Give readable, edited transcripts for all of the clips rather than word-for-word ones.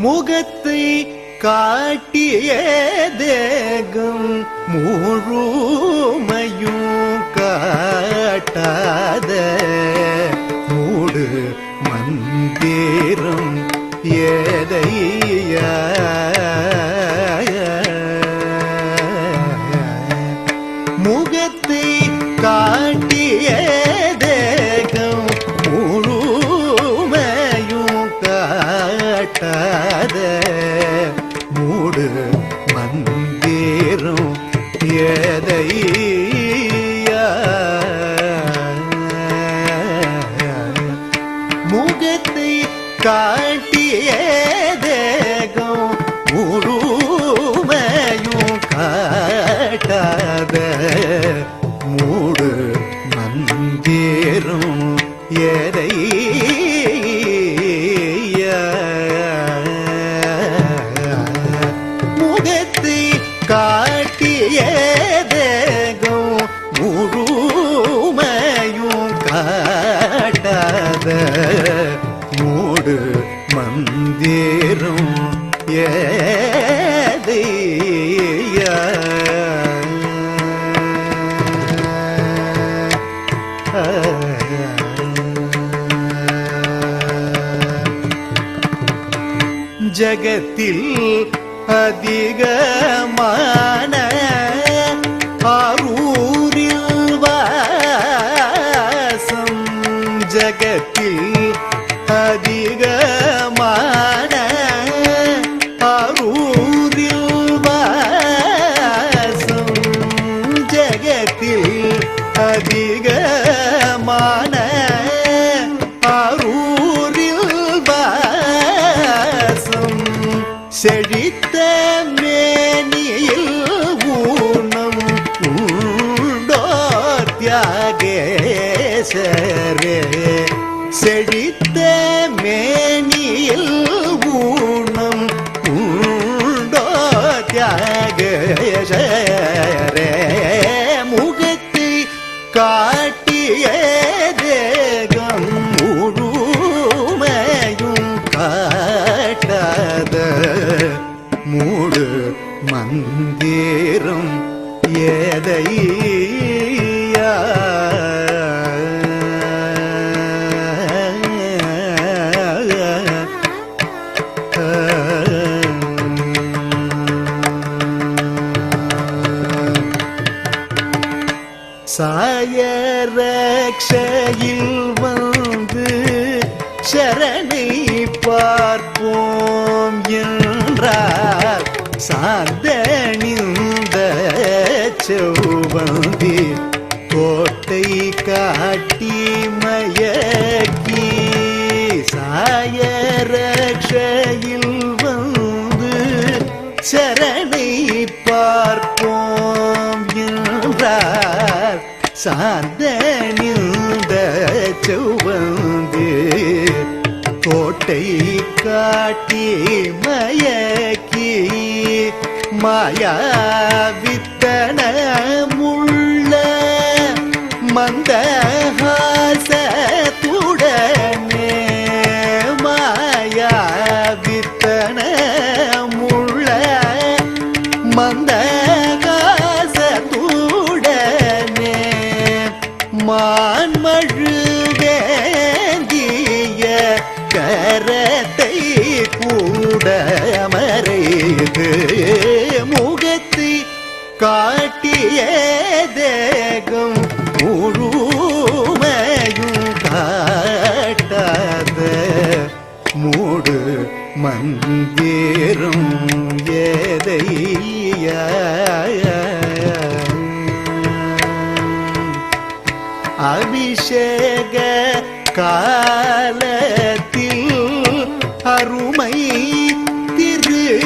முகத்தை காட்டிய தேகம் முழுமையும் காட்டாத மூடு மந்திரம் ஏதையா முகத்தை காட்டிய தேகம் முழுமையும் காட்டாத மூடு மந்திரம் ஏதையா முகத்தை காட்டிய தேகம் முழுமையும் காட்டாத மூடு மந்திரம் எதையா முகத்தை காட்டிய தேகம் முழுமையும் காட்டாத மூடு மந்திரம் ஏதையா ஜகத்தில் அதிகமான ஆரூரில் வாசம் ஜகத்தில் அதிகமான ஆரூரில் வாசம் ஜகத்தில் அதிகமான செழித்த மேனியில் ஊனம் உண்டோ தியாகேசரே செழித்த மேனியில் ஊனம் உண்டோ தியாகேசரே முகத்தை காட்டிய தேகம் முழுமையும் காட்டாத மூடு மந்திரம் ஏதையா சாயரக்ஷையில் வந்து சரணை பார்ப்போம் என்றார் சாந்தணிந்த செவ்வந்தி கோட்டை காட்டி மயக்கி சாயரக்ஷையில் வந்து சரணை பார்ப்போம் என்றார் சாந்தணிந்த செவ்வந்தி கோட்டை காட்டி மயக்கி மாயாவித்தனமுள்ள மந்தஹாசத்துடனே மாயாவித்தனமுள்ள மந்தஹாசத்துடனே மான்மழு வேந்திய கரத்தை கூட மறைது முகத்தை காட்டிய தேகம் முழுமையும் காட்டாத மூடு மந்திரம் ஏதையா அபிஷேக காலத்தில் அருமை திருமேனியை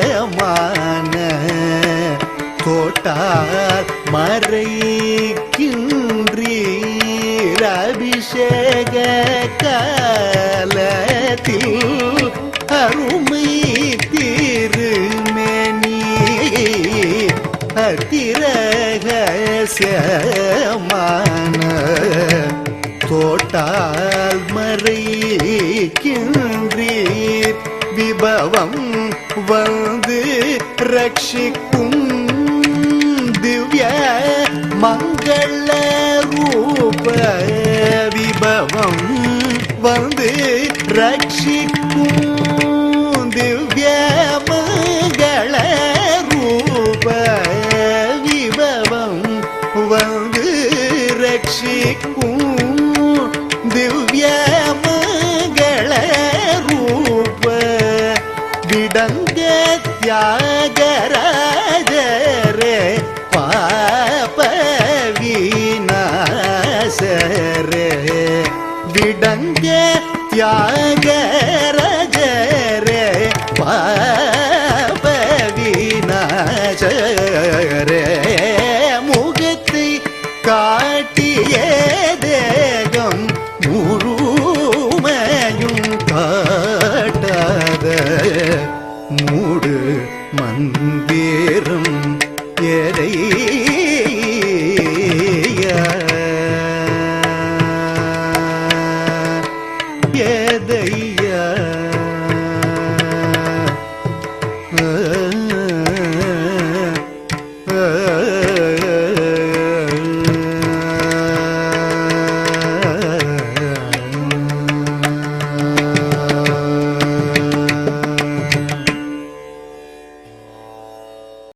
அதிரகசியமான கோட்டார் மறைக்கின்றீர் அபிஷேக காலத்தில் அருமை திருமேனி அதிரகசியமான தோட்டால் மறைக்கின்றீர் விபவம் வந்து ரட்சிக்கும் திவ்ய மங்கள ரூப விபவம் வந்து ரட்சிக்கும் திவ்ய மங்கள ரூப விபவம் வந்து ரட்சிக்கும் திவ்ய மங்கள ரூப விடங்க தியாகராஜரே பாப விநாசரே விடங்க தியாகராஜரே பாப விநாசரே முகத்தை காட்டிய தேகம் முழுமையும் காட்டாத மூடு மந்திரம் எதை